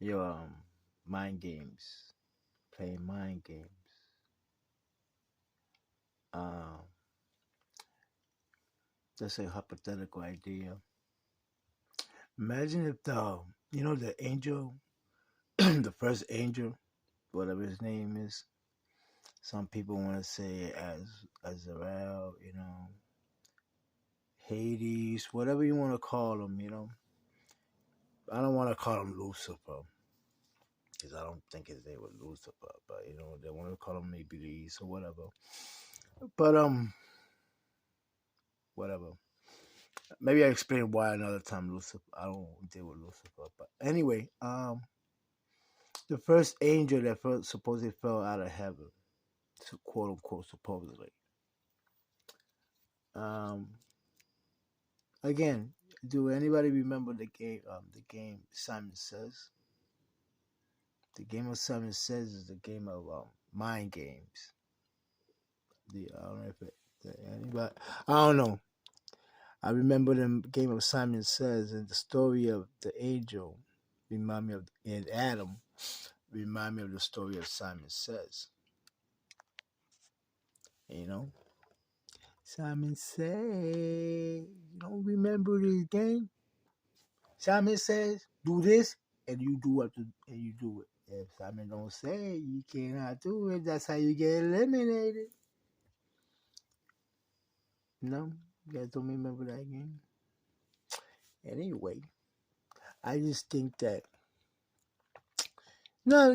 your mind games, playing mind games. Um, that's a hypothetical idea. Imagine if the angel, the first angel, whatever his name is. Some people want to say as Azrael, Hades, whatever you want to call him. I don't want to call him Lucifer because I don't think his name was Lucifer, but they want to call him maybe Iblis or whatever. But whatever. Maybe I explain why another time Lucifer. I don't deal with Lucifer, but anyway, the first angel that supposedly fell out of heaven, quote unquote, supposedly. Um, again, do anybody remember the game? The game Simon Says. The game of Simon Says is the game of mind games. I don't know if anybody. I don't know. I remember the game of Simon Says and the story of the angel remind me of and Adam remind me of the story of Simon Says. You know, Simon Says, you don't remember this game? Simon says, do this, and you do and you do it. If Simon don't say you cannot do it, that's how you get eliminated. No, you guys don't remember that game. Anyway, I just think that no,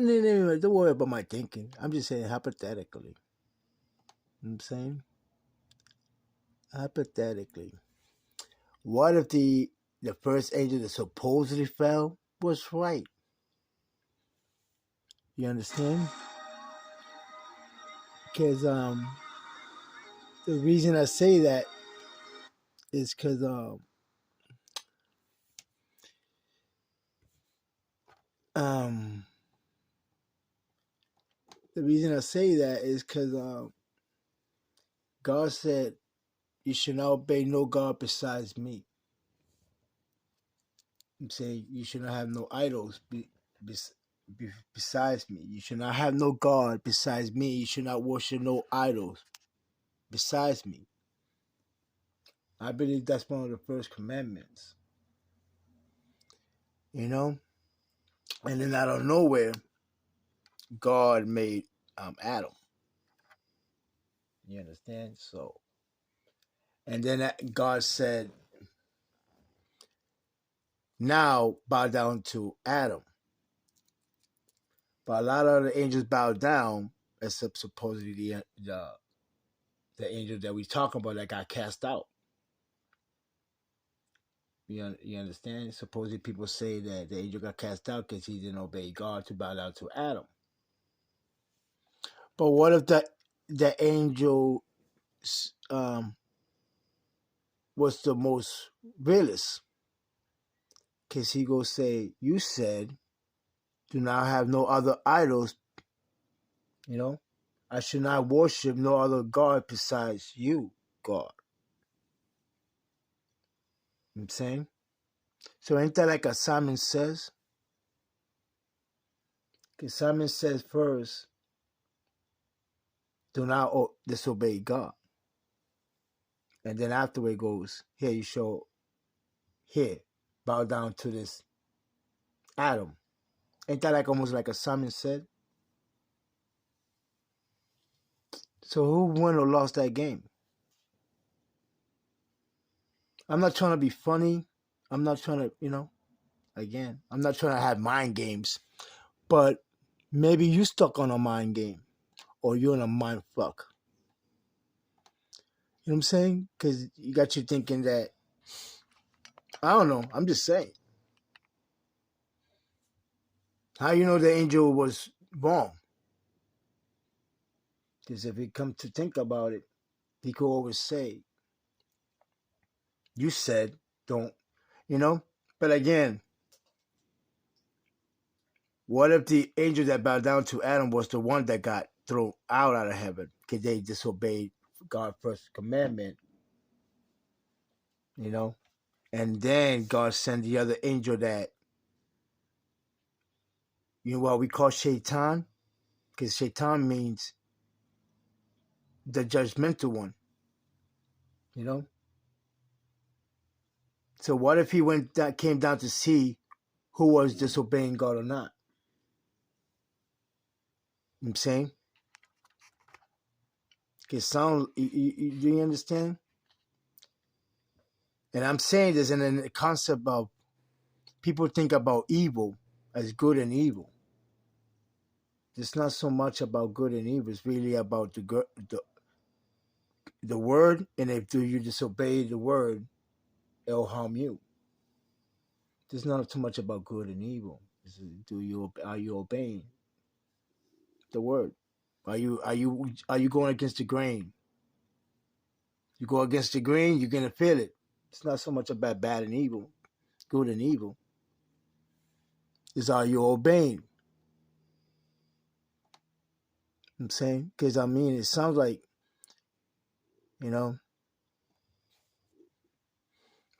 don't worry about my thinking. I'm just saying hypothetically. You know what I'm saying hypothetically. What if the first angel that supposedly fell was right? You understand? Because the reason I say that is because um the reason I say that is because God said you should not obey no God besides me. I'm saying you should not have no idols besides me. You should not have no God besides me. You should not worship no idols besides me. I believe that's one of the first commandments. You know? And then out of nowhere, God made Adam. You understand? So, and then God said, now bow down to Adam. But a lot of the angels bowed down, except supposedly the angel that we talking about that got cast out. You understand? Supposedly people say that the angel got cast out because he didn't obey God to bow down to Adam. But what if the angel was the most realist? Because he go say, you said, do not have no other idols. I should not worship no other God besides you, God. You know what I'm saying? So ain't that like a Simon Says? Because Simon says first, do not disobey God. And then afterward goes, here you show, here, bow down to this Adam. Ain't that like almost like a Simon Said? So who won or lost that game? I'm not trying to be funny. I'm not trying to, again, I'm not trying to have mind games. But maybe you stuck on a mind game or you're in a mind fuck. You know what I'm saying? Because you got you thinking that, I don't know, I'm just saying. How you know the angel was wrong? Because if he come to think about it, he could always say, you said, don't, you know? But again, what if the angel that bowed down to Adam was the one that got thrown out of heaven because they disobeyed God's first commandment, you know? And then God sent the other angel that You know what we call shaitan? Because shaitan means the judgmental one. You know? So what if he came down to see who was disobeying God or not? You know what I'm saying? Do you understand? And I'm saying this in the concept of people think about evil as good and evil. It's not so much about good and evil. It's really about the word, and if you disobey the word, it'll harm you. It's not too much about good and evil. Are you obeying the word? Are you going against the grain? You go against the grain, you're gonna feel it. It's not so much about bad and evil, good and evil. It's are you obeying? I'm saying, because I mean, it sounds like, you know,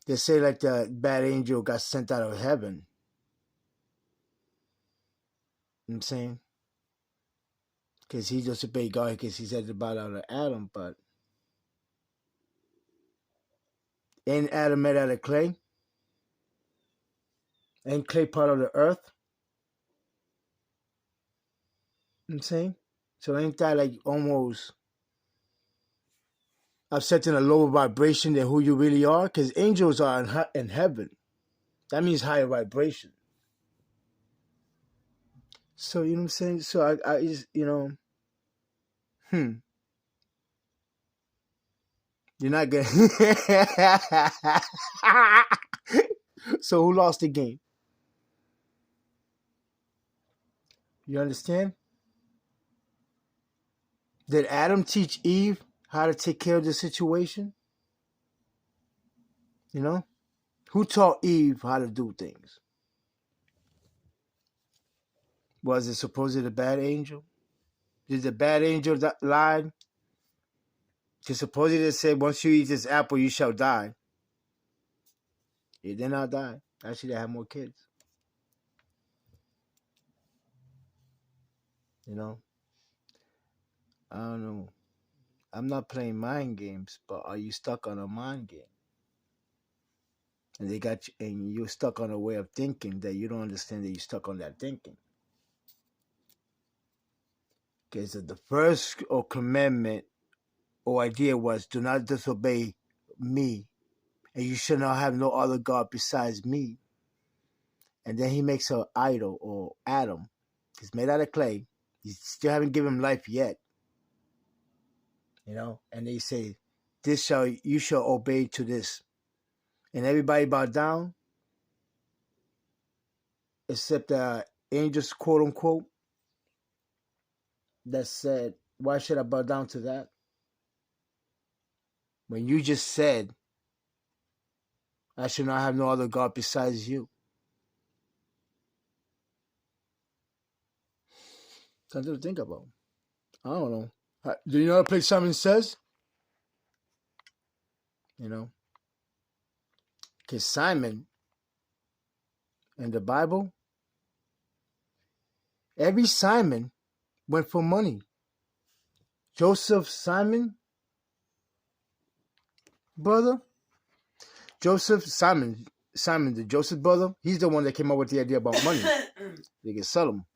they say like the bad angel got sent out of heaven. You know what I'm saying, because he disobeyed God because he said about out of Adam, but ain't Adam made out of clay? Ain't clay part of the earth? You know what I'm saying, so ain't that like almost upsetting a lower vibration than who you really are? Because angels are in heaven. That means higher vibration. So you know what I'm saying. So I just you're not gonna. So who lost the game? You understand? Did Adam teach Eve how to take care of the situation? You know, who taught Eve how to do things? Was it supposedly the bad angel? Did the bad angel lie? Because supposedly they said, once you eat this apple, you shall die. He did not die. Actually, they had more kids. You know, I don't know. I'm not playing mind games, but are you stuck on a mind game? And they got you, and you're stuck on a way of thinking that you don't understand that you're stuck on that thinking. Because the first commandment or idea was, do not disobey me, and you shall not have no other God besides me. And then he makes an idol, or Adam. He's made out of clay. You still haven't given him life yet. You know, and they say, you shall obey to this. And everybody bowed down, except the angels, quote unquote, that said, why should I bow down to that? When you just said, I should not have no other God besides you. Something to think about. I don't know. Do you know how to play Simon Says? You know? Because Simon in the Bible, every Simon went for money. Joseph Simon, brother. Simon, the Joseph brother, he's the one that came up with the idea about money. They can sell them.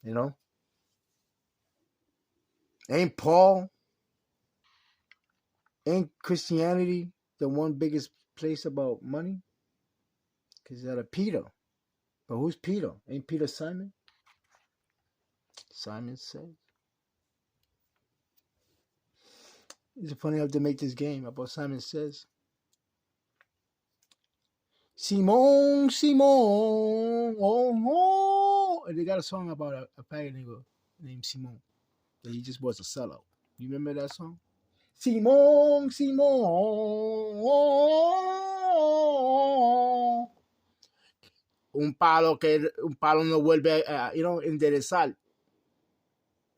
You know? Ain't Christianity the one biggest place about money? Because it's out of Peter. But who's Peter? Ain't Peter Simon? Simon Says. It's funny how to make this game about Simon Says. Simon, Simon, oh, oh. And they got a song about a faggot nigga named Simon. That he just was a sellout. You remember that song? Simon, Simon, oh. Un palo no vuelve a, enderezar.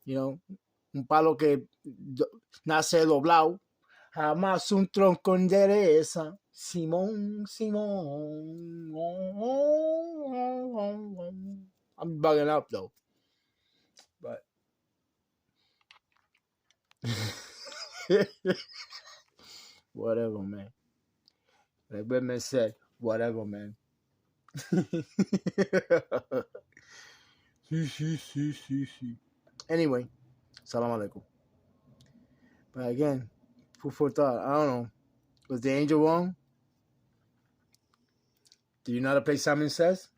Un palo que nace doblado. Jamás un tronco endereza. Simón, Simón. I'm bugging up though. But whatever, man. Like Batman said, whatever, man. See. Anyway, salam alaikum. But again, food for thought. I don't know. Was the angel wrong? Do you know how to play Simon Says?